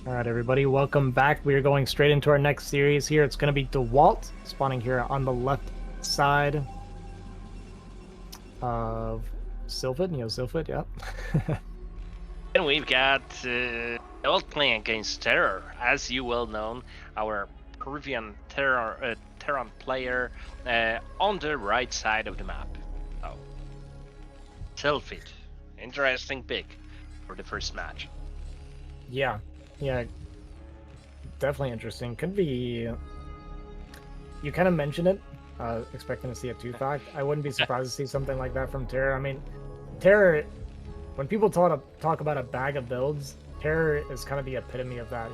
All right, everybody, welcome back. We are going straight into our next series here. It's going to be Dewalt, spawning here on the left side of Sylphid. Sylphid, yep. And we've got Dewalt playing against TerrOr, as you well known, our Peruvian Terran player on the right side of the map. Oh, Sylphid, interesting pick for the first match. Yeah, definitely interesting. Could be. You kind of mentioned it, expecting to see a 2-fact. I wouldn't be surprised to see something like that from TerrOr. I mean, TerrOr, when people talk about a bag of builds, TerrOr is kind of the epitome of that.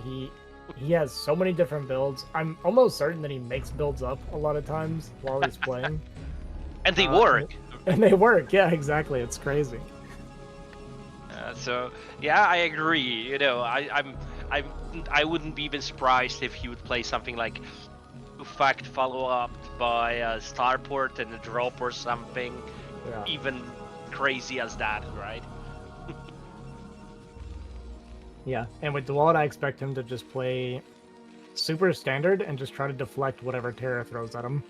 He has so many different builds. I'm almost certain that he makes builds up a lot of times while he's playing. And they work. And they work, yeah, exactly. It's crazy. So yeah, I agree. You know, I wouldn't be even surprised if he would play something like fact follow up by a starport and a drop or something, Yeah. even crazy as that, right? Yeah, and with Dewalt, I expect him to just play super standard and just try to deflect whatever TerrOr throws at him.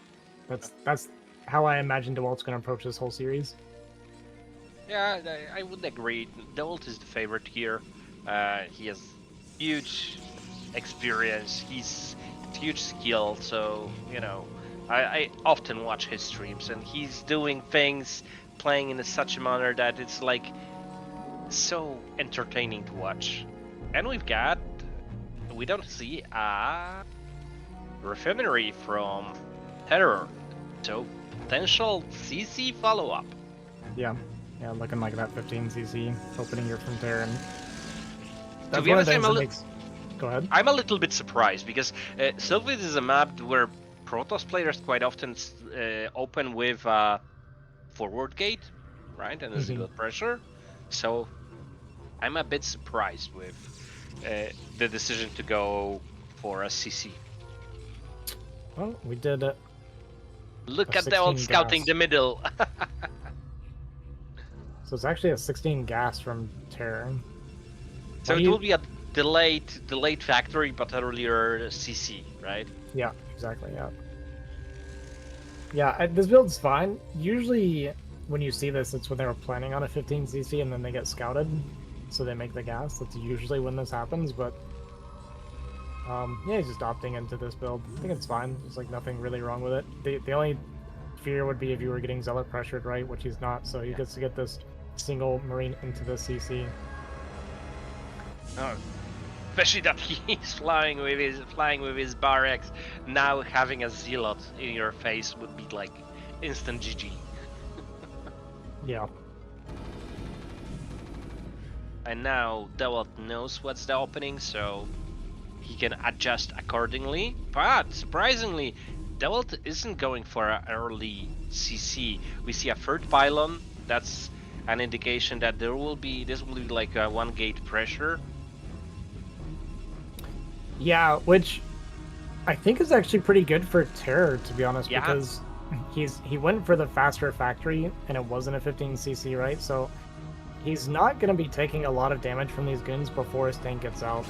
That's how I imagine Dewalt's going to approach this whole series. Yeah, I would agree. Dewalt is the favorite here. He has huge experience. He's huge skill. So you know, I often watch his streams, and he's doing things, playing in such a manner that it's like so entertaining to watch. And we don't see a refinery from TerrOr, so potential CC follow up. Yeah, looking like that 15cc opening here from TerrOr. And To be honest, Go ahead. I'm a little bit surprised because Sylphid is a map where Protoss players quite often open with forward gate, right, and there's a good pressure. So I'm a bit surprised with the decision to go for a CC. Well, we did. Look at the old scouting the middle. So it's actually a 16 gas from TerrOr. So it will be a delayed factory, but earlier CC, right? Yeah, exactly. Yeah, this build's fine. Usually, when you see this, it's when they were planning on a 15cc and then they get scouted, so they make the gas. That's usually when this happens. But yeah, he's just opting into this build. I think it's fine. There's like nothing really wrong with it. The only fear would be if you were getting Zealot pressured, right? Which he's not. So he gets to get this single Marine into the CC. Oh, especially that he's flying with his barracks. Now having a Zealot in your face would be like instant GG. Yeah. And now Dewalt knows what's the opening, so he can adjust accordingly. But surprisingly, Dewalt isn't going for an early CC. We see a third pylon. That's an indication that this will be like a one gate pressure. Yeah, which I think is actually pretty good for TerrOr, to be honest, Yeah. because he went for the faster factory and it wasn't a 15cc, right? So he's not going to be taking a lot of damage from these goons before his tank gets out.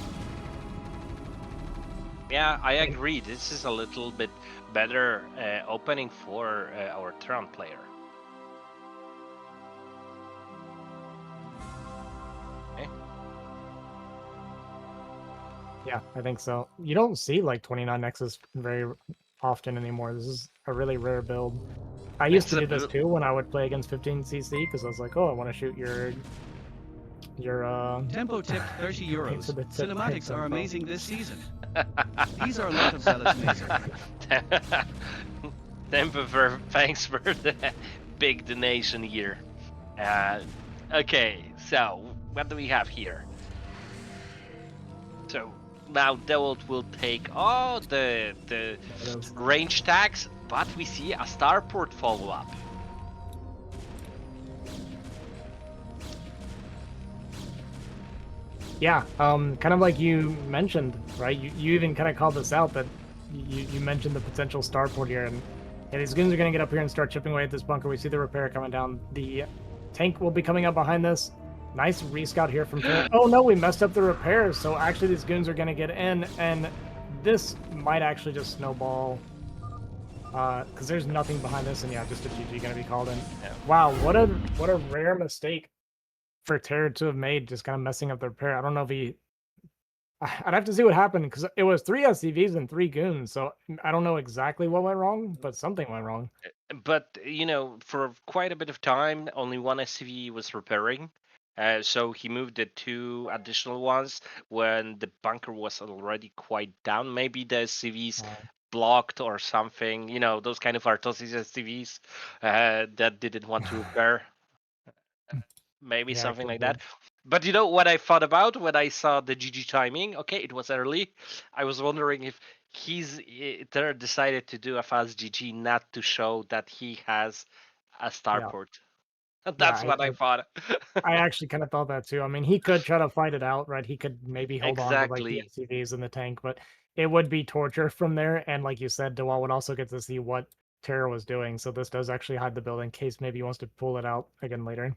Yeah, I agree. This is a little bit better opening for our Terran player. Okay. Yeah, I think so. You don't see like 29 Nexus very often anymore. This is a really rare build. I used to do this too when I would play against 15cc because I was like, oh, I want to shoot your Tempo tipped 30 euros. Cinematics are amazing this season. These are a lot of zealots, Mazur. Tempo, thanks for the big donation here. Okay, so what do we have here? So now Dewalt will take all the range tags, but we see a starport follow up. Yeah, kind of like you mentioned, right? You even kind of called this out, that you mentioned the potential starport here, and yeah, these goons are going to get up here and start chipping away at this bunker. We see the repair coming down. The tank will be coming up behind this. Nice rescout here from Terra. Oh no, we messed up the repairs, so actually these goons are going to get in, and this might actually just snowball. Because there's nothing behind this, and yeah, just a GG going to be called in. Yeah. Wow, what a rare mistake for Terra to have made, just kind of messing up the repair. I don't know if he... I'd have to see what happened, because it was 3 SCVs and 3 goons, so I don't know exactly what went wrong, but something went wrong. But, you know, for quite a bit of time, only one SCV was repairing. So he moved the 2 additional ones when the bunker was already quite down. Maybe the SCVs blocked or something, you know, those kind of Artosis SCVs that didn't want to repair. Maybe Yeah, something could like be. that. But you know what I thought about when I saw the GG timing? Okay, it was early. I was wondering if there decided to do a fast GG not to show that he has a starport. That's what I thought. I actually kind of thought that too. I mean, he could try to fight it out, right? He could maybe hold on to like the Exactly. SCVs in the tank, but it would be torture from there. And like you said, Dewalt would also get to see what Terra was doing. So this does actually hide the build in case maybe he wants to pull it out again later.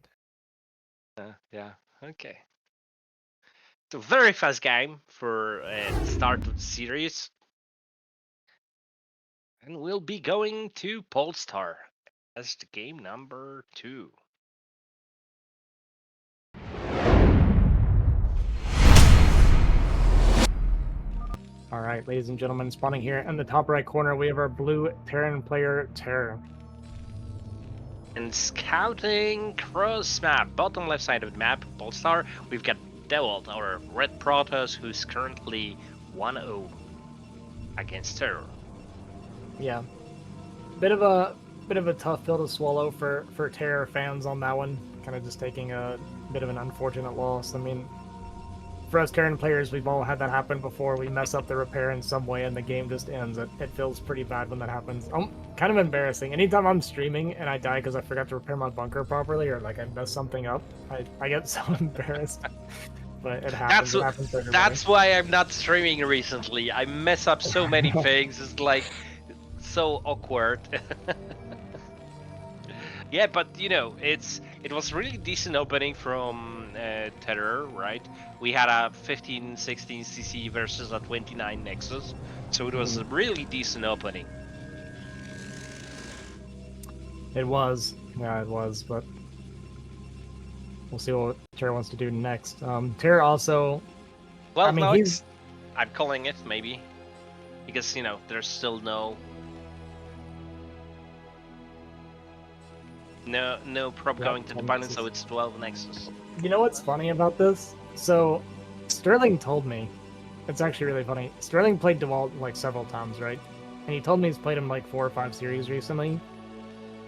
Yeah. Okay. So very fast game for the start of the series. And we'll be going to Polestar as the game number 2. All right, ladies and gentlemen, spawning here in the top right corner, we have our blue Terran player, Terror. And scouting cross map, bottom left side of the map, Polestar, we've got Dewalt, our red Protoss, who's currently 1-0 against TerrOr. Yeah, bit of a tough pill to swallow for Terror fans on that one. Kind of just taking a bit of an unfortunate loss. I mean, for us Terran players, we've all had that happen before. We mess up the repair in some way and the game just ends. It feels pretty bad when that happens. Kind of embarrassing. Anytime I'm streaming and I die because I forgot to repair my bunker properly or like I mess something up, I get so embarrassed. But it happens. That's why I'm not streaming recently. I mess up so many things. It's like so awkward. Yeah, but you know, it was really decent opening from TerrOr, right? We had a 15-16 CC versus a 29 Nexus, so it was a really decent opening. It was, yeah, it was, but we'll see what Terror wants to do next. Terror also, well, I mean, no, I'm calling it maybe because you know there's still no prop going to the pilot, so it's 12 Nexus. You know what's funny about this? So, Sterling told me, it's actually really funny. Sterling played Dewalt like several times, right? And he told me he's played him like 4 or 5 series recently.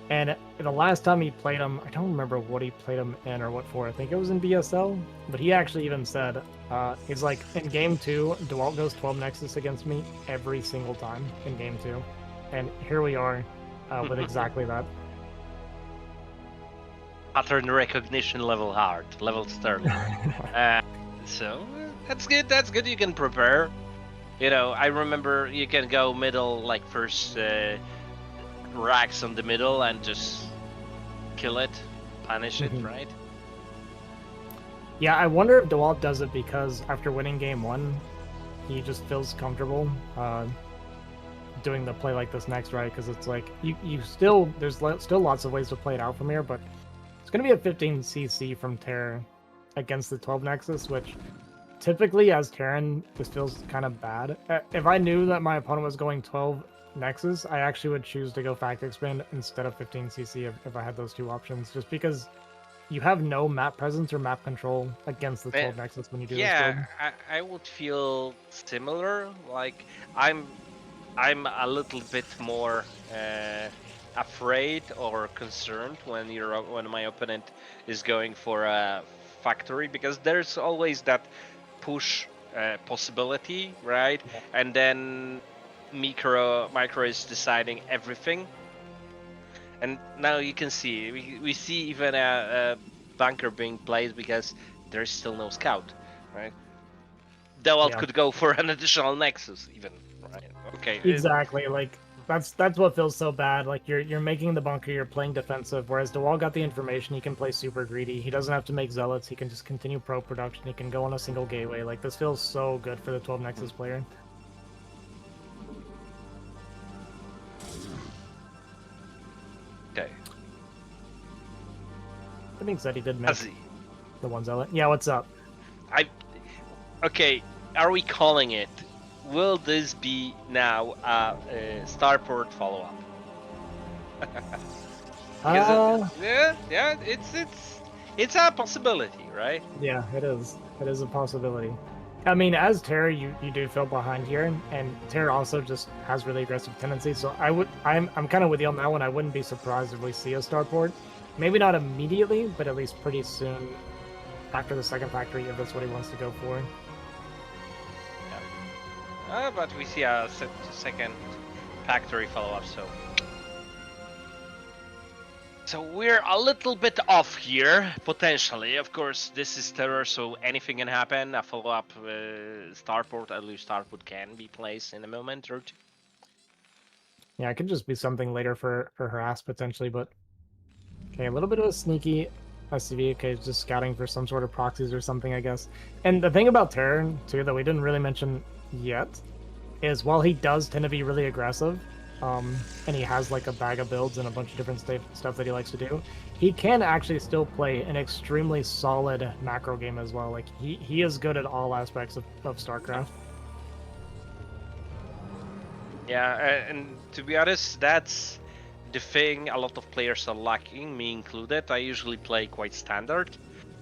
And the last time he played him, I don't remember what he played him in or what for. I think it was in BSL. But he actually even said, he's like, in game 2, Dewalt goes 12 Nexus against me every single time in game 2. And here we are with exactly that. Pattern recognition level hard, level Sterling. So that's good. That's good. You can prepare. You know, I remember you can go middle, like first racks on the middle and just kill it, punish it, right? Yeah, I wonder if Dewalt does it because after winning game 1, he just feels comfortable doing the play like this next, right? Because it's like there's still lots of ways to play it out from here, but it's going to be a 15 CC from Terra against the 12 Nexus, which typically as Terran, this feels kind of bad. If I knew that my opponent was going 12 Nexus, I actually would choose to go Fact Expand instead of 15 CC if I had those 2 options, just because you have no map presence or map control against the 12 Nexus when you do this build. Yeah, I would feel similar. Like I'm a little bit more afraid or concerned when my opponent is going for a factory, because there's always that push possibility, right? Yeah. And then micro is deciding everything. And now you can see we see even a bunker being played because there's still no scout, right? Dewalt could go for an additional Nexus even, right? Okay. Exactly. Like That's what feels so bad. Like you're making the bunker, you're playing defensive, whereas Dewalt got the information, he can play super greedy. He doesn't have to make zealots, he can just continue pro production, he can go on a single gateway. Like this feels so good for the 12 Nexus player. Okay. That being said, he did make the one zealot. Yeah, what's up? Okay, are we calling it? Will this be now a starport follow-up? Yeah, it's a possibility, right? Yeah, it is. It is a possibility. I mean, as TerrOr, you do feel behind here, and TerrOr also just has really aggressive tendencies. So I'm kind of with you on that one. I wouldn't be surprised if we see a starport. Maybe not immediately, but at least pretty soon after the second factory, if that's what he wants to go for. Yeah. But we see a second factory follow-up, so we're a little bit off here, potentially. Of course, this is TerrOr, so anything can happen. A follow-up starport, at least starport can be placed in a moment or two. Yeah, it could just be something later for harass potentially, but okay, a little bit of a sneaky SCV. Okay, just scouting for some sort of proxies or something, I guess. And the thing about TerrOr too that we didn't really mention yet is while he does tend to be really aggressive, and he has like a bag of builds and a bunch of different stuff that he likes to do, he can actually still play an extremely solid macro game as well. Like he is good at all aspects of StarCraft. Yeah, and to be honest, that's the thing a lot of players are lacking, me included. I usually play quite standard,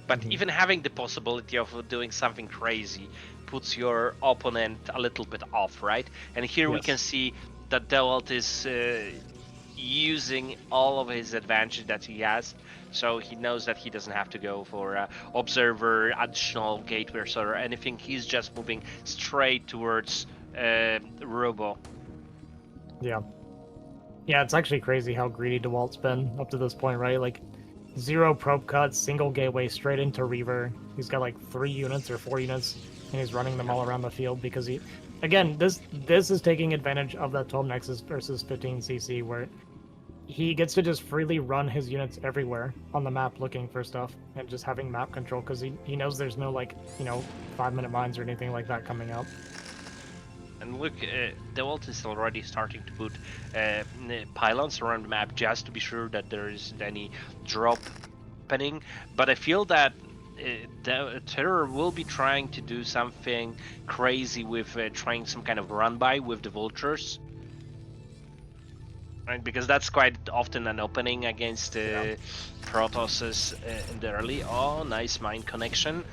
but even having the possibility of doing something crazy puts your opponent a little bit off, right? And here we can see that Dewalt is using all of his advantage that he has, so he knows that he doesn't have to go for observer, additional gateways or anything. He's just moving straight towards Robo. Yeah, it's actually crazy how greedy Dewalt's been up to this point, right? Like 0 probe cuts, single gateway straight into Reaver. He's got like 3 units or 4 units, and he's running them all around the field because he, again, this is taking advantage of that 12 Nexus versus 15 CC where he gets to just freely run his units everywhere on the map looking for stuff and just having map control because he knows there's no, like, 5-minute mines or anything like that coming up. And look, Dewalt is already starting to put pylons around the map just to be sure that there isn't any drop happening. But I feel that TerrOr will be trying to do something crazy with trying some kind of run-by with the vultures. Right, because that's quite often an opening against Protosses in the early. Oh, nice mine connection.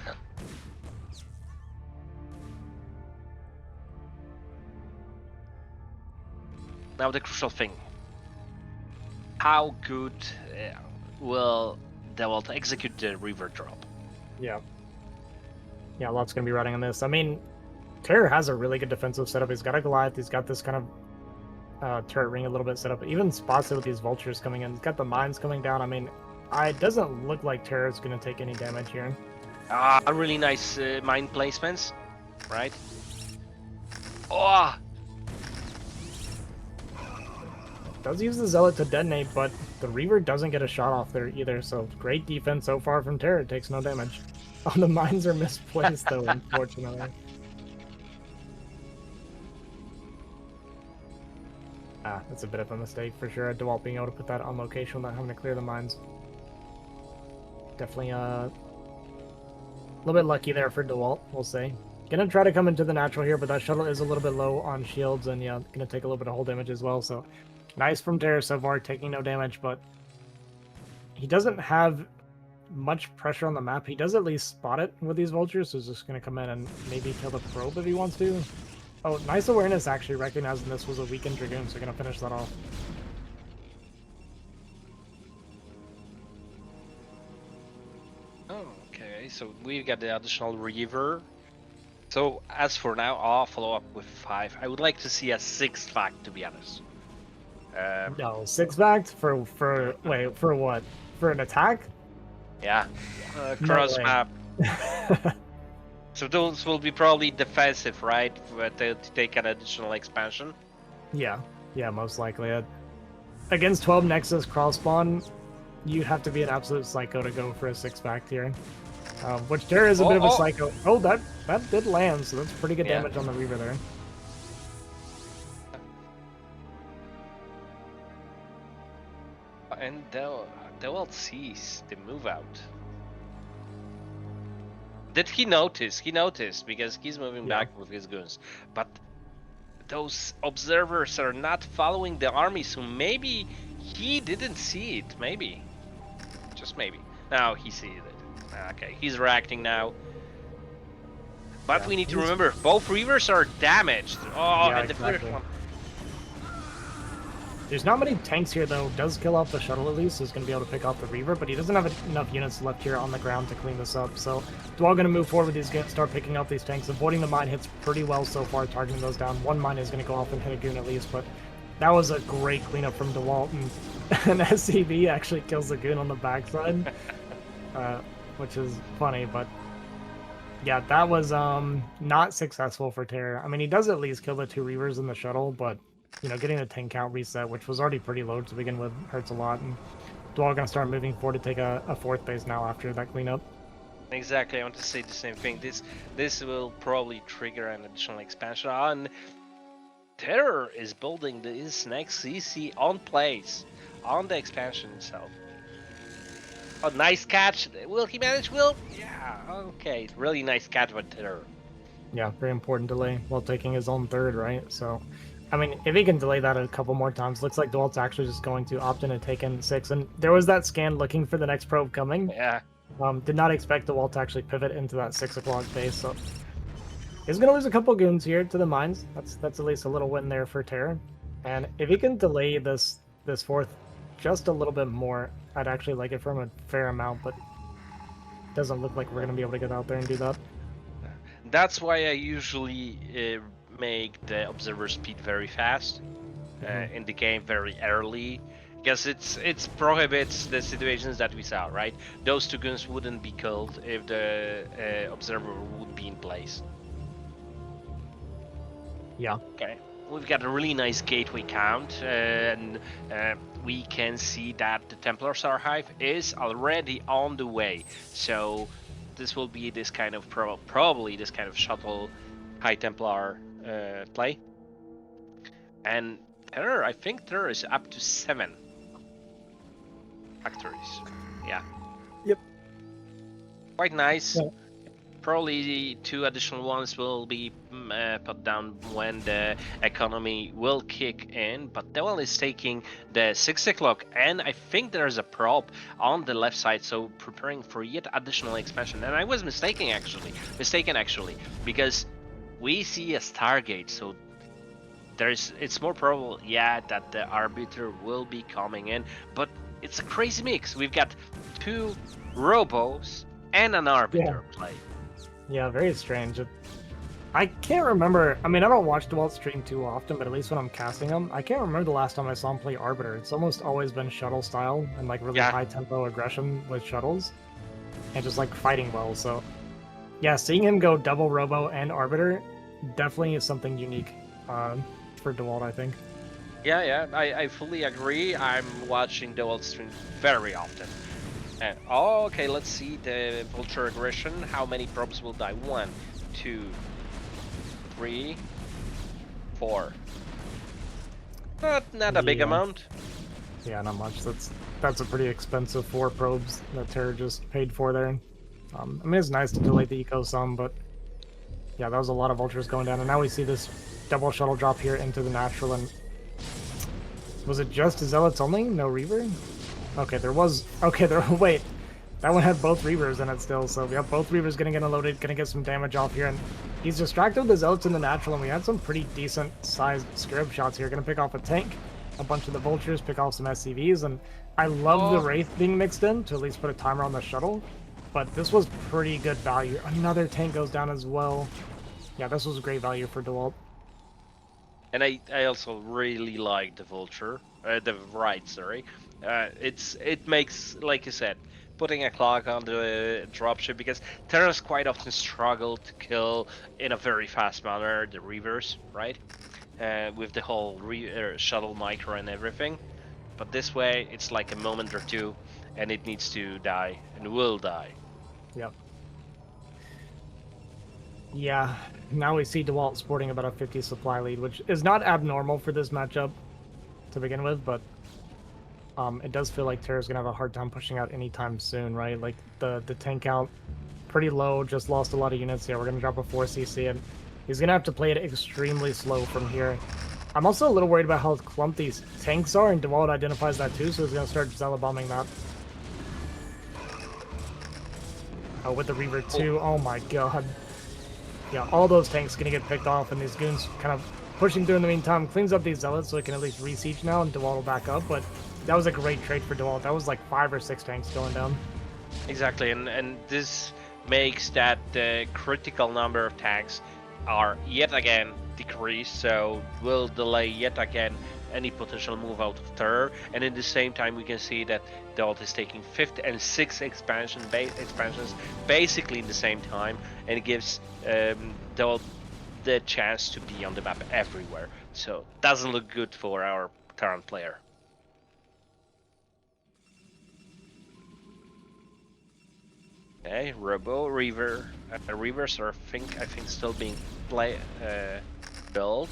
Now the crucial thing. How good will Dewalt execute the river drop? Yeah, a lot's going to be riding on this. I mean, TerrOr has a really good defensive setup. He's got a Goliath. He's got this kind of turret ring a little bit set up. Even spots it with these vultures coming in. He's got the mines coming down. I mean, it doesn't look like TerrOr's going to take any damage here. Really nice mine placements, right? Oh! Does use the Zealot to detonate, but the Reaver doesn't get a shot off there either, so great defense so far from TerrOr. It takes no damage. Oh, the mines are misplaced, though, unfortunately. That's a bit of a mistake for sure. Dewalt being able to put that on location without having to clear the mines. Definitely a little bit lucky there for Dewalt, we'll say. Gonna try to come into the natural here, but that shuttle is a little bit low on shields, and yeah, gonna take a little bit of hull damage as well, so nice from TerrOr so far, taking no damage, but he doesn't have much pressure on the map. He does at least spot it with these vultures, so he's just gonna come in and maybe kill the probe if he wants to. Oh, nice awareness actually, recognizing this was a weakened Dragoon, so gonna finish that off. Oh, okay, so we've got the additional Reaver. So, as for now, I'll follow up with 5. I would like to see a 6th fact, to be honest. No, 6 fact? For wait, for what? For an attack? Yeah, cross No map. So those will be probably defensive, right? But to take an additional expansion. Yeah, Yeah, most likely. Against 12 Nexus cross spawn, you have to be an absolute psycho to go for a 6-fact here. Which Terror is a bit of a psycho. Oh, that did land, so that's pretty good damage on the Reaver there. And Dewalt sees the move out. Did he notice? He noticed because he's moving back with his goons. But those observers are not following the army, so maybe he didn't see it. Maybe. Just maybe. Now he sees it. Okay, he's reacting now. But we need to remember, both Reavers are damaged. Oh, and the first one. There's not many tanks here, though. Does kill off the shuttle at least, so he's going to be able to pick off the Reaver, but he doesn't have enough units left here on the ground to clean this up. So Dewalt going to move forward with these units, start picking up these tanks. Avoiding the mine hits pretty well so far, targeting those down. One mine is going to go off and hit a goon at least, but that was a great cleanup from Dewalt. And an SCV actually kills the goon on the backside, which is funny, but yeah, that was not successful for Terror. I mean, he does at least kill the 2 Reavers in the shuttle, but you know, getting the tank count reset, which was already pretty low to begin with, hurts a lot. And Dewalt gonna start moving forward to take a 4th base now after that cleanup. Exactly, I want to say the same thing. This will probably trigger an additional expansion. And Terror is building this next CC on place, on the expansion itself. Oh, nice catch. Will he manage? Yeah, okay. Really nice catch by Terror. Yeah, very important delay while taking his own 3rd, right? So, I mean, if he can delay that a couple more times, looks like Dewalt's actually just going to opt in and take in 6. And there was that scan looking for the next probe coming. Yeah. Did not expect Dewalt to actually pivot into that 6 o'clock base, so he's going to lose a couple goons here to the mines. That's at least a little win there for Terror. And if he can delay this 4th just a little bit more, I'd actually like it from a fair amount, but it doesn't look like we're going to be able to get out there and do that. That's why I usually make the observer speed very fast in the game very early, because it prohibits the situations that we saw, right? Those 2 guns wouldn't be killed if the observer would be in place. Yeah. Okay. We've got a really nice gateway count, and we can see that the Templar's Archive is already on the way. So this will be this kind of probably this kind of shuttle High Templar play. And Terror, I think Terror is up to 7 factories. Yeah. Yep. Quite nice. Yeah. Probably 2 additional ones will be put down when the economy will kick in, but Dewalt is taking the 6 o'clock, and I think there's a probe on the left side, so preparing for yet additional expansion. And I was mistaken actually, because we see a Stargate, so it's more probable, that the Arbiter will be coming in, but it's a crazy mix. We've got 2 Robos and an Arbiter play. Yeah, very strange. I can't remember. I mean, I don't watch Dewalt stream too often, but at least when I'm casting him, I can't remember the last time I saw him play Arbiter. It's almost always been shuttle style and like really high tempo aggression with shuttles and just like fighting well. So yeah, seeing him go double Robo and Arbiter definitely is something unique for Dewalt, I think. Yeah, I fully agree. I'm watching Dewalt stream very often. And, okay, let's see the Vulture aggression. How many probes will die? 1, 2, 3, 4. Not a big amount. Yeah, not much. That's a pretty expensive 4 probes that Terror just paid for there. I mean, it's nice to delay the eco some, but yeah, that was a lot of Vultures going down. And now we see this double shuttle drop here into the natural. And was it just Zealots only? No Reaver? Okay, there was... Okay, wait. That one had both Reavers in it still, so we have both Reavers getting unloaded, gonna get some damage off here, and he's distracted with the Zealots in the natural, and we had some pretty decent-sized Scarab shots here. Gonna pick off a tank, a bunch of the Vultures, pick off some SCVs, and I love the Wraith being mixed in to at least put a timer on the shuttle, but this was pretty good value. Another tank goes down as well. Yeah, this was great value for Dewalt. And I also really like the Vulture, the Wraith, sorry. It makes, like you said, putting a clock on the dropship, because Terrors quite often struggle to kill in a very fast manner the Reavers, right? with the whole shuttle micro and everything. But this way, it's like a moment or two, and it needs to die, and will die. Yep. Yeah, now we see Dewalt sporting about a 50 supply lead, which is not abnormal for this matchup to begin with, but it does feel like TerrOr's gonna have a hard time pushing out anytime soon, right? Like the tank count pretty low, just lost a lot of units here. We're gonna drop a 4cc, and he's gonna have to play it extremely slow from here. I'm also a little worried about how clumped these tanks are, and Dewalt identifies that too, so he's gonna start Zealot bombing that. Oh, with the Reaver too. Oh my god. Yeah, all those tanks gonna get picked off, and these goons kind of pushing through in the meantime. Cleans up these Zealots so he can at least re-siege now, and Dewalt will back up, but that was a great trade for Dewalt. That was like 5 or 6 tanks going down. Exactly, and this makes that the critical number of tanks are yet again decreased, so will delay yet again any potential move out of TerrOr. And in the same time, we can see that Dewalt is taking 5th and 6th expansions basically in the same time, and it gives Dewalt the chance to be on the map everywhere. So doesn't look good for our Terran player. Okay, Reavers are I think still being built,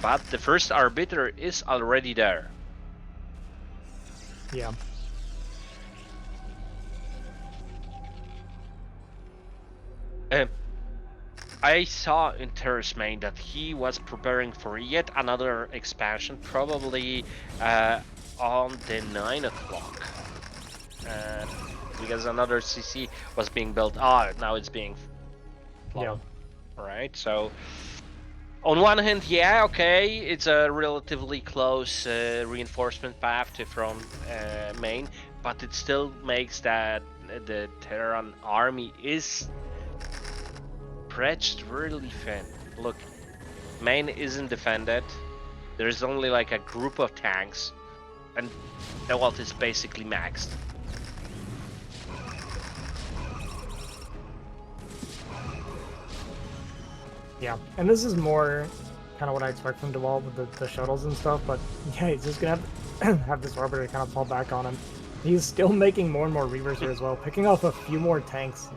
but the first Arbiter is already there. Yeah. I saw in TerrOr's main that he was preparing for yet another expansion, probably on the 9 o'clock. Because another CC was being built. Now it's being Yeah. Alright, so on one hand, yeah, okay, it's a relatively close reinforcement path to from main, but it still makes that the Terran army is stretched really thin. Look, main isn't defended. There's only like a group of tanks, and Dewalt is basically maxed. Yeah, and this is more kind of what I expect from Dewalt with the shuttles and stuff, but yeah, he's just gonna have this Arbiter kind of fall back on him. He's still making more and more Reavers here as well, picking off a few more tanks.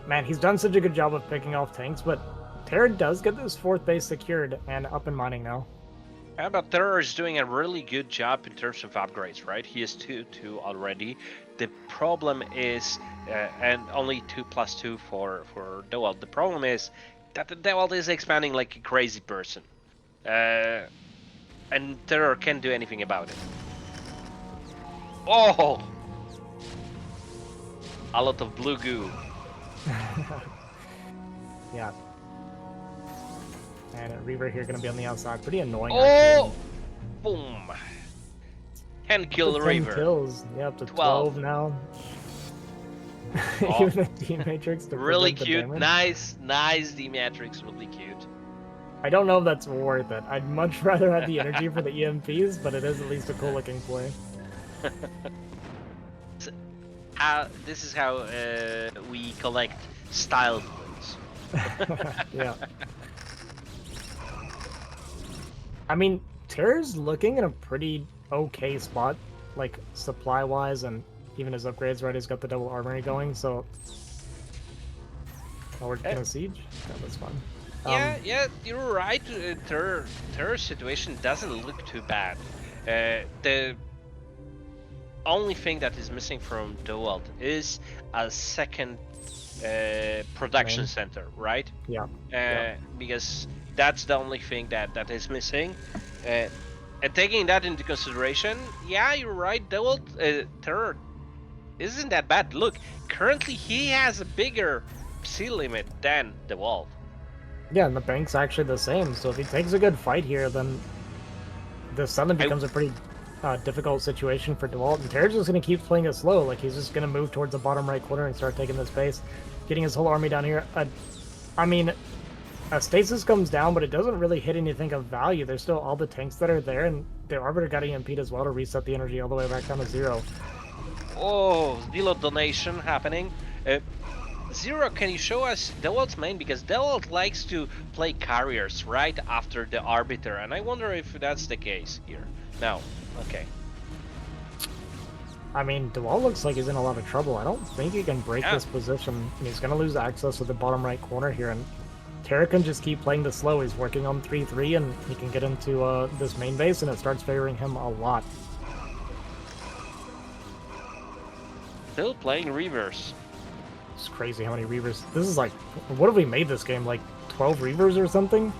Man, he's done such a good job of picking off tanks, but TerrOr does get this 4th base secured and up and mining now. Yeah, but TerrOr is doing a really good job in terms of upgrades, right? He has 2 already. The problem is, and only 2+2 for Dewalt. The problem is that the Dewalt is expanding like a crazy person, and TerrOr can't do anything about it. Oh, a lot of blue goo. Yeah. And a Reaver here gonna be on the outside. Pretty annoying. Oh, actually. Boom. 10 kill the 10 Reaver. kills. Yeah, up to 12 now. Oh. Even a D-Matrix to Really prevent the cute. damage. Nice D-Matrix. Really cute. I don't know if that's worth it. I'd much rather have the energy for the EMPs, but it is at least a cool looking play. This is how we collect style points. Yeah. I mean, TerrOr's looking in a pretty okay spot, like supply-wise, and even his upgrades, right? He's got the double armory going, so... Oh, we're gonna siege? Yeah, that's fine. Yeah, you're right. TerrOr's situation doesn't look too bad. The only thing that is missing from Dewalt is a second production center, right? Yeah. Because that's the only thing that is missing. And taking that into consideration, yeah, you're right. Dewalt, TerrOr isn't that bad. Look, currently he has a bigger sea limit than Dewalt. Yeah, and the bank's actually the same, so if he takes a good fight here, then the summon becomes a pretty difficult situation for Dewalt, and TerrOr's just going to keep playing it slow. Like, he's just going to move towards the bottom right corner and start taking this base, getting his whole army down here. I mean, Stasis comes down, but it doesn't really hit anything of value. There's still all the tanks that are there, and the Arbiter got EMP'd as well to reset the energy all the way back down to 0. Oh, Zelo donation happening. Zero, can you show us Dewalt's main? Because Dewalt likes to play carriers right after the Arbiter, and I wonder if that's the case here. No. Okay. I mean, Dewalt looks like he's in a lot of trouble. I don't think he can break this position. And he's going to lose access to the bottom right corner here. And TerrOr can just keep playing the slow. He's working on 3-3, and he can get into this main base, and it starts favoring him a lot. Still playing reverse. It's crazy how many reavers. This is like, what have we made this game? Like 12 reavers or something?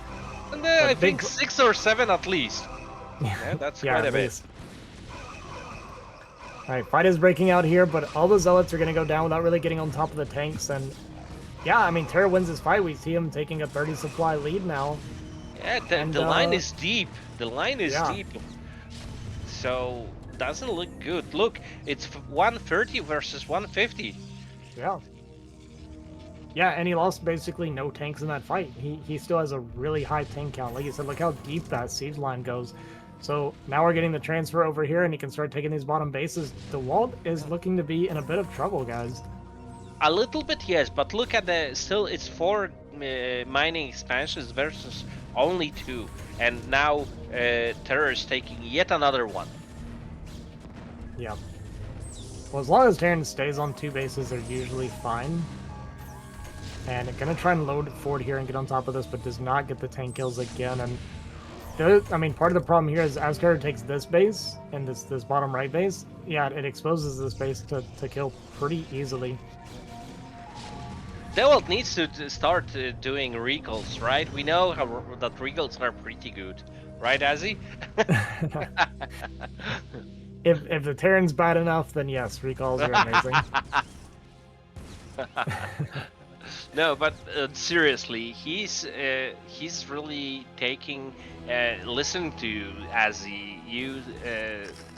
And I think 6 or 7 at least. Yeah, that's quite a bit. Alright, fight is breaking out here, but all the Zealots are going to go down without really getting on top of the tanks. And yeah, I mean, TerrOr wins his fight. We see him taking a 30 supply lead now. Yeah, the line is deep. The line is deep. So, doesn't look good. Look, it's 130 versus 150. Yeah. Yeah, and he lost basically no tanks in that fight. He still has a really high tank count. Like you said, look how deep that siege line goes. So now we're getting the transfer over here, and he can start taking these bottom bases. Dewalt is looking to be in a bit of trouble, guys. A little bit, yes, but look at the... Still, it's 4 mining expansions versus only 2. And now TerrOr is taking yet another one. Yeah. Well, as long as Terran stays on 2 bases, they're usually fine. And gonna try and load forward here and get on top of this, but does not get the tank kills again. And I mean, part of the problem here is as TerrOr takes this base and this bottom right base, yeah, it exposes this base to kill pretty easily. Dewalt needs to start doing recalls, right? We know that recalls are pretty good, right, Azzy? If the Terran's bad enough, then yes, recalls are amazing. No, but seriously, he's really taking, listening to Azzy. You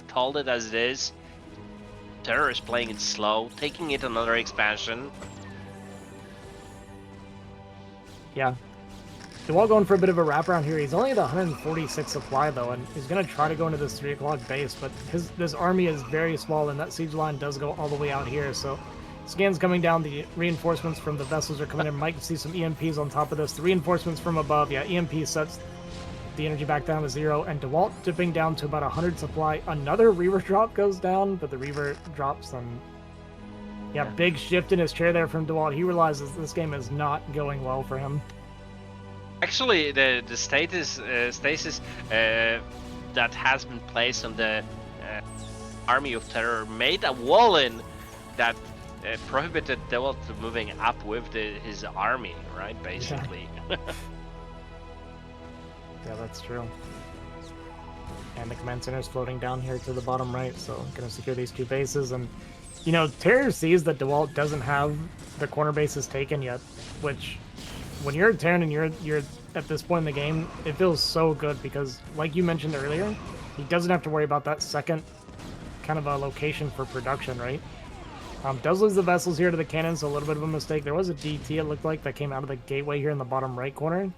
told it as it is. TerrOr is playing it slow, taking it another expansion. Yeah. Dewalt going for a bit of a wraparound here. He's only at 146 supply though, and he's going to try to go into this 3 o'clock base, but this army is very small, and that siege line does go all the way out here, so scans coming down, the reinforcements from the vessels are coming in. Might see some EMPs on top of this. The reinforcements from above, yeah, EMP sets the energy back down to 0, and Dewalt dipping down to about 100 supply. Another Reaver drop goes down, but the Reaver drops, and yeah, big shift in his chair there from Dewalt. He realizes this game is not going well for him. Actually, the stasis that has been placed on the army of TerrOr made a wall in that prohibited Dewalt from moving up with his army, right? Basically. Yeah. Yeah, that's true. And the command center is floating down here to the bottom right, so I'm gonna secure these 2 bases. And you know, TerrOr sees that Dewalt doesn't have the corner bases taken yet, which when you're a Terran and you're at this point in the game, it feels so good because, like you mentioned earlier, he doesn't have to worry about that second kind of a location for production, right? Does lose the vessels here to the cannons, so a little bit of a mistake. There was a DT, it looked like, that came out of the gateway here in the bottom right corner,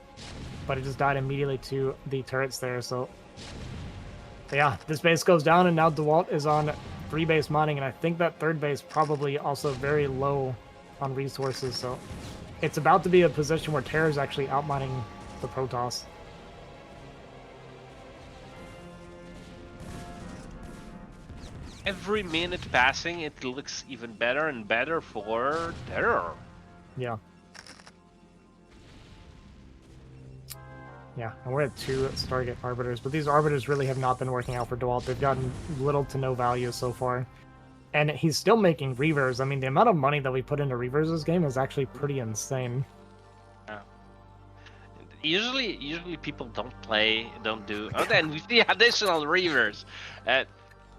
but it just died immediately to the turrets there, so yeah, this base goes down, and now Dewalt is on 3 base mining, and I think that 3rd base probably also very low on resources, so it's about to be a position where TerrOr is actually outmining the Protoss. Every minute passing, it looks even better and better for TerrOr. Yeah. Yeah, and we're at 2 Stargate Arbiters, but these Arbiters really have not been working out for Dewalt. They've gotten little to no value so far. And he's still making Reavers. I mean, the amount of money that we put into Reavers this game is actually pretty insane. Yeah. Usually people don't do... Oh, then we see additional Reavers.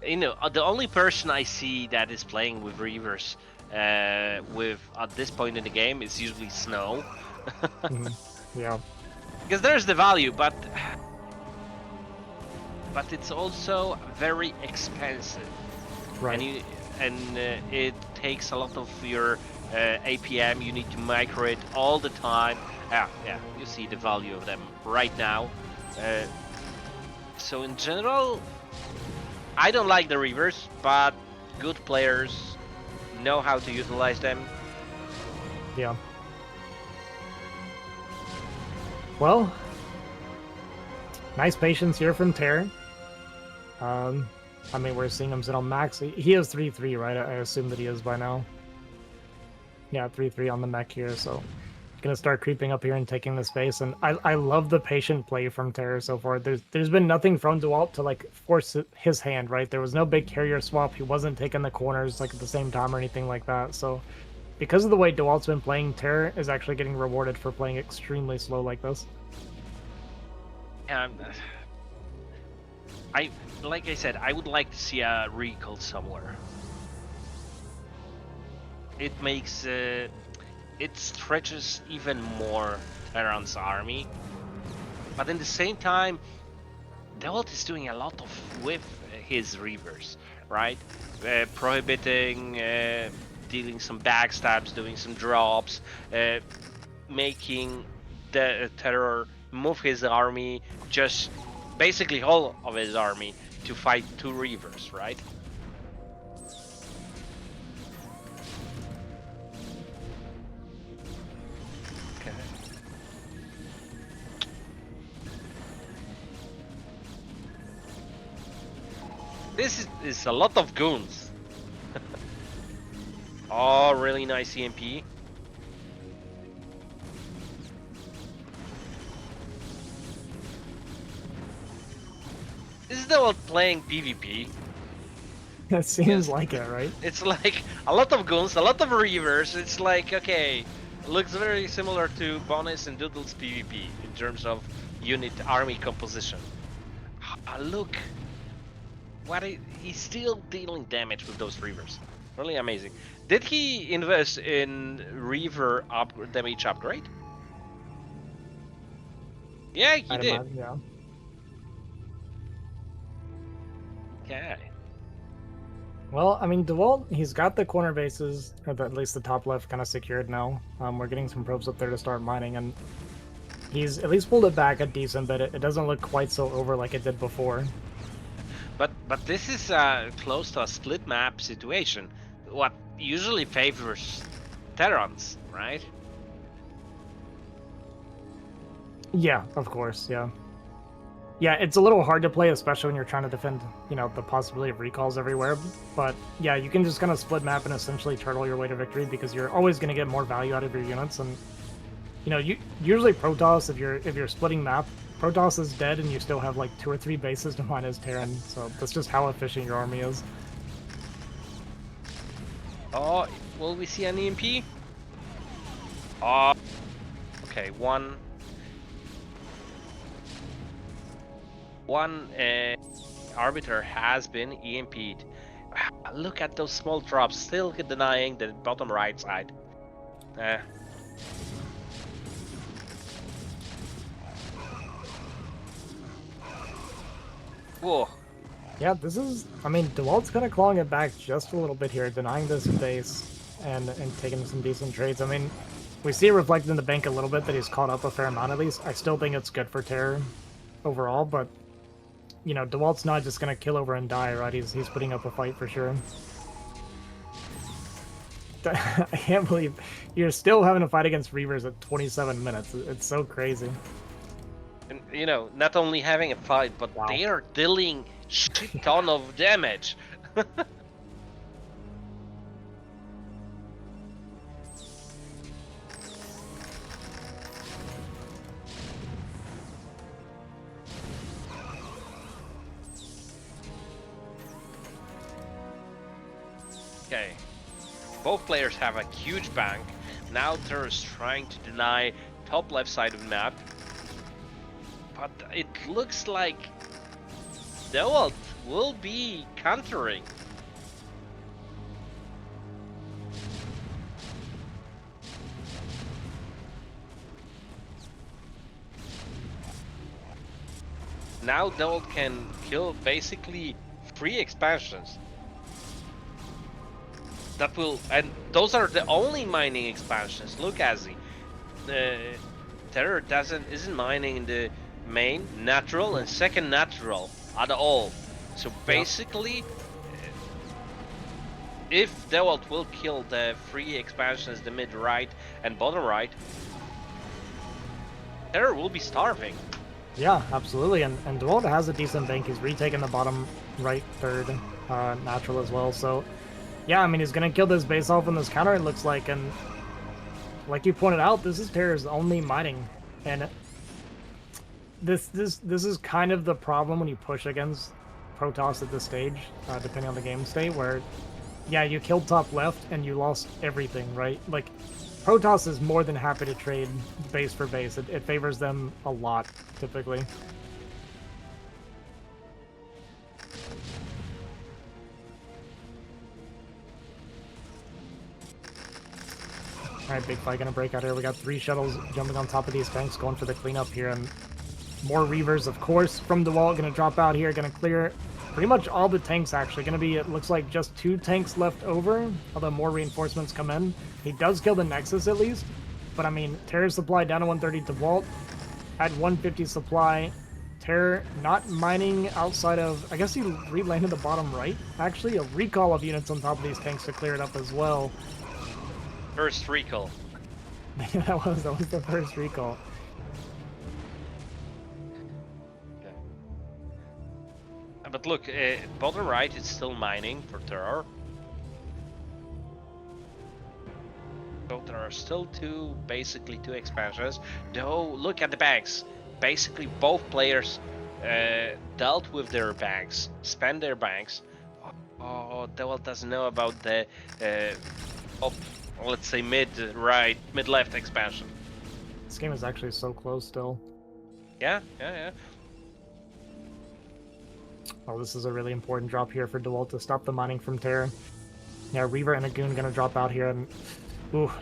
You know, the only person I see that is playing with Reavers at this point in the game is usually Snow. Yeah. Because there's the value, but it's also very expensive. Right. And it takes a lot of your APM. You need to micro it all the time. Yeah, you see the value of them right now. So in general, I don't like the Reavers, but good players know how to utilize them. Yeah. Well, nice patience here from Terror. I mean, we're seeing him sit on max. He is 3-3, right? I assume that he is by now. Yeah, 3-3 on the mech here, so gonna start creeping up here and taking the space. And I love the patient play from Terror so far. There's been nothing from Dewalt to like force his hand, right? There was no big carrier swap. He wasn't taking the corners like at the same time or anything like that. So because of the way Dewalt's been playing, Terror is actually getting rewarded for playing extremely slow like this. Like I said, I would like to see a recall somewhere. It makes it stretches even more Terran's army, but in the same time, Dewalt is doing a lot of with his reavers, right? Prohibiting, dealing some backstabs, doing some drops, making the TerrOr move his army, just basically all of his army to fight 2 reavers, right? Okay. This is a lot of goons. Oh, really nice EMP. This is Dewalt playing PvP. It seems like it, right? It's like a lot of guns, a lot of reavers. It's like, okay, looks very similar to Bonus and Doodle's PvP in terms of unit army composition. Look, he's still dealing damage with those reavers. Really amazing. Did he invest in reaver damage upgrade? Yeah, he did. Yeah. Okay. Well, I mean, Dewalt, he's got the corner bases, or at least the top left, kind of secured now. We're getting some probes up there to start mining, and he's at least pulled it back a decent bit. It doesn't look quite so over like it did before. But this is close to a split map situation. What usually favors Terrans, right? Yeah, of course, yeah. Yeah, it's a little hard to play, especially when you're trying to defend, you know, the possibility of recalls everywhere. But yeah, you can just kind of split map and essentially turtle your way to victory because you're always going to get more value out of your units. And you know, usually Protoss, if you're splitting map, Protoss is dead and you still have like 2 or 3 bases to mine as Terran. So that's just how efficient your army is. Oh, will we see an EMP? Oh, okay, one arbiter has been EMP'd. Look at those small drops, still denying the bottom right side. Whoa. Yeah, this is, I mean, Dewalt's kind of clawing it back just a little bit here, denying this base and taking some decent trades. I mean, we see it reflected in the bank a little bit that he's caught up a fair amount at least. I still think it's good for Terror overall, but you know, Dewalt's not just gonna kill over and die, right? He's putting up a fight for sure. I can't believe you're still having a fight against Reavers at 27 minutes. It's so crazy. And you know, not only having a fight, but wow, they are dealing shit ton of damage. Okay, both players have a huge bank. Now Terror is trying to deny top left side of the map, but it looks like Dewalt will be countering. Now Dewalt can kill basically 3 expansions. That will, and those are the only mining expansions. Look, Azzy, Terror isn't mining in the main natural and second natural at all. So basically, if Dewalt will kill the 3 expansions, the mid right and bottom right, TerrOr will be starving. Yeah, absolutely. And Dewalt has a decent bank. He's retaken the bottom right third natural as well. So, yeah, I mean, he's going to kill this base off on this counter, it looks like. And like you pointed out, this is TerrOr's only mining. And this is kind of the problem when you push against Protoss at this stage, depending on the game state, where, yeah, you killed top left and you lost everything, right? Like, Protoss is more than happy to trade base for base. It favors them a lot, typically. Alright, big fight gonna break out here. We got 3 shuttles jumping on top of these tanks, going for the cleanup here, and more Reavers, of course, from Dewalt, gonna drop out here, gonna clear pretty much all the tanks, actually. Gonna be, it looks like, just 2 tanks left over, although more reinforcements come in. He does kill the Nexus, at least, but, I mean, TerrOr supply down to 130 Dewalt, at 150 supply. TerrOr not mining outside of, I guess he re-landed the bottom right, actually. A recall of units on top of these tanks to clear it up as well. First recall. that was the first recall. Okay. But look, bottom right is still mining for TerrOr. So there are still basically two expansions. Though, look at the banks. Basically, both players dealt with their banks, spent their banks. Oh, Dewalt doesn't know about the let's say mid-right, mid-left expansion. This game is actually so close still. Yeah. Oh, this is a really important drop here for Dewalt to stop the mining from TerrOr. Yeah, Reaver and a Goon gonna drop out here, and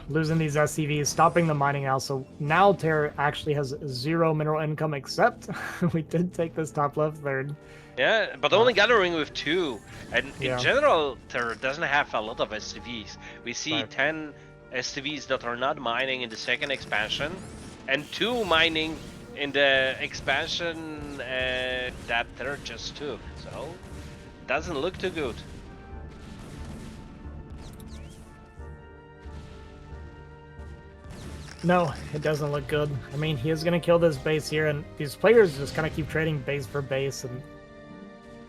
losing these SCVs, stopping the mining now. So now TerrOr actually has 0 mineral income, except we did take this top left third. Yeah, but only gathering with 2. And in general, TerrOr doesn't have a lot of SCVs. We see 10 SCVs that are not mining in the second expansion, and 2 mining in the expansion that TerrOr just took. So, doesn't look too good. No, it doesn't look good. I mean, he is going to kill this base here, and these players just kind of keep trading base for base, and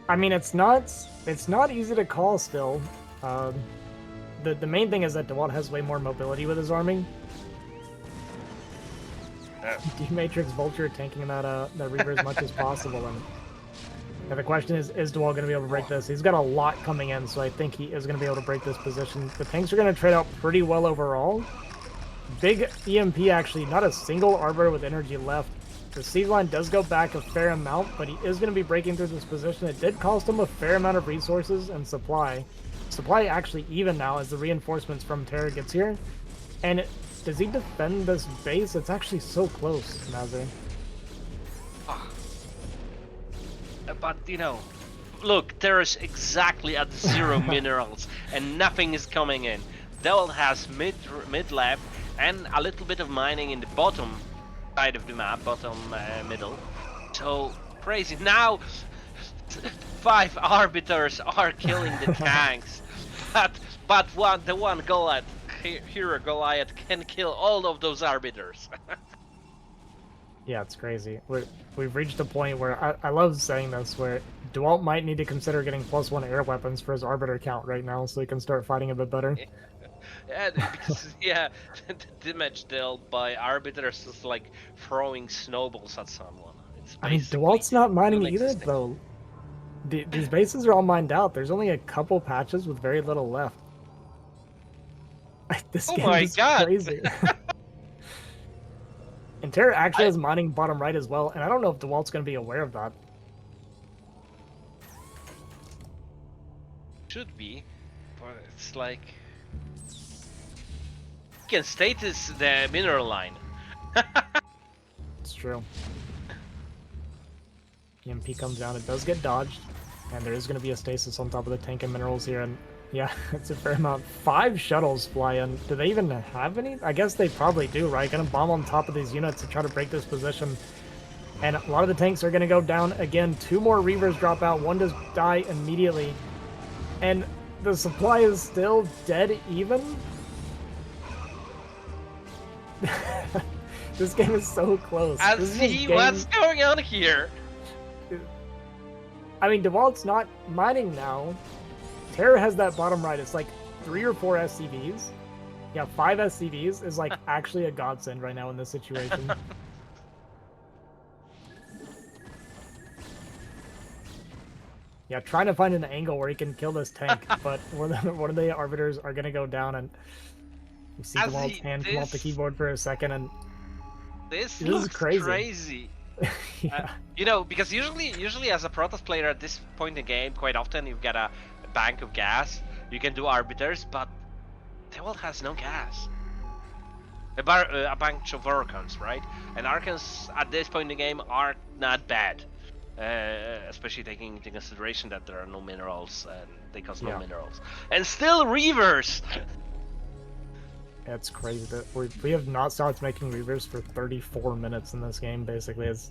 I mean, it's not easy to call still. The main thing is that Dewalt has way more mobility with his army. D-Matrix Vulture tanking that Reaver as much as possible, and the question is Dewalt going to be able to break this? He's got a lot coming in, so I think he is going to be able to break this position. The tanks are going to trade out pretty well overall. Big EMP, actually, not a single Arbiter with energy left. The siege line does go back a fair amount, but he is going to be breaking through this position. It did cost him a fair amount of resources and supply. Supply actually even now as the reinforcements from TerrOr gets here. And does he defend this base? It's actually so close, Mazur. But, you know, look, TerrOr's exactly at 0 minerals, and nothing is coming in. Dewalt has mid-left, and a little bit of mining in the bottom side of the map, bottom middle. So crazy. Now 5 arbiters are killing the tanks, but the one Goliath, hero Goliath, can kill all of those arbiters. Yeah, it's crazy. We've reached a point where I love saying this, where Dewalt might need to consider getting +1 air weapons for his arbiter count right now, so he can start fighting a bit better. Yeah, because, yeah, the damage dealt by arbiters is like throwing snowballs at someone. I mean, Dewalt's not mining either, though. These bases are all mined out. There's only a couple patches with very little left. This game is crazy. And TerrOr actually is mining bottom right as well, and I don't know if Dewalt's going to be aware of that. Should be, but it's like... can status the mineral line. It's true. EMP comes down, it does get dodged, and there is going to be a stasis on top of the tank and minerals here, and yeah, it's a fair amount. 5 shuttles fly in. Do they even have any? I guess they probably do, right? Gonna bomb on top of these units to try to break this position. And a lot of the tanks are gonna go down again. 2 more Reavers drop out. 1 does die immediately. And the supply is still dead even. This game is so close. I see what's going on here. I mean, Dewalt's not mining now. TerrOr has that bottom right. It's like 3 or 4 SCVs. Yeah, 5 SCVs is like actually a godsend right now in this situation. Yeah, trying to find an angle where he can kill this tank, but one of the arbiters are gonna go down, and you see Dewalt's hand come off the keyboard for a second, and this looks crazy. Yeah. You know, because usually as a Protoss player at this point in the game, quite often you've got a bank of gas. You can do arbiters, but Dewalt has no gas. A bunch of Archons, right? And Archons at this point in the game are not bad. Especially taking into consideration that there are no minerals and they cost no minerals. And still Reavers! It's crazy that we have not stopped making Reavers for 34 minutes in this game, basically. It's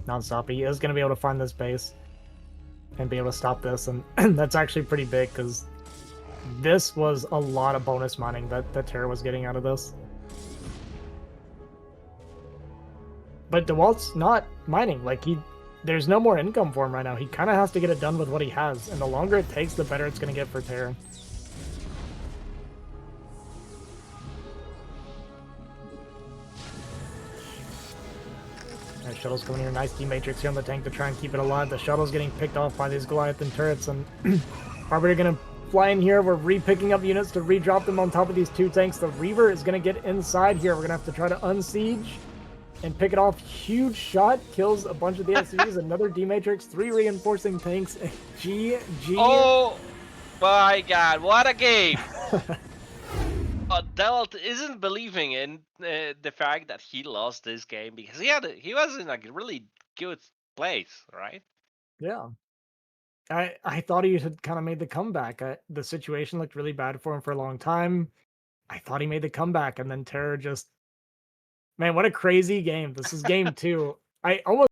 non-stop. He is going to be able to find this base and be able to stop this, and that's actually pretty big, because this was a lot of bonus mining that TerrOr was getting out of this. But Dewalt's not mining. Like, there's no more income for him right now. He kind of has to get it done with what he has, and the longer it takes, the better it's going to get for TerrOr. Nice shuttle's coming here. Nice D-Matrix here on the tank to try and keep it alive. The shuttle's getting picked off by these Goliath turrets, and Arbiter going to fly in here. We're re-picking up units to re-drop them on top of these 2 tanks. The Reaver is going to get inside here. We're going to have to try to unsiege and pick it off. Huge shot. Kills a bunch of the SCVs. Another D-Matrix. 3 reinforcing tanks. GG. Oh my god, what a game! Dewalt isn't believing in the fact that he lost this game, because he was in a really good place, right? Yeah. I thought he had kind of made the comeback. The situation looked really bad for him for a long time. I thought he made the comeback, and then TerrOr just... Man, what a crazy game. This is game 2. I almost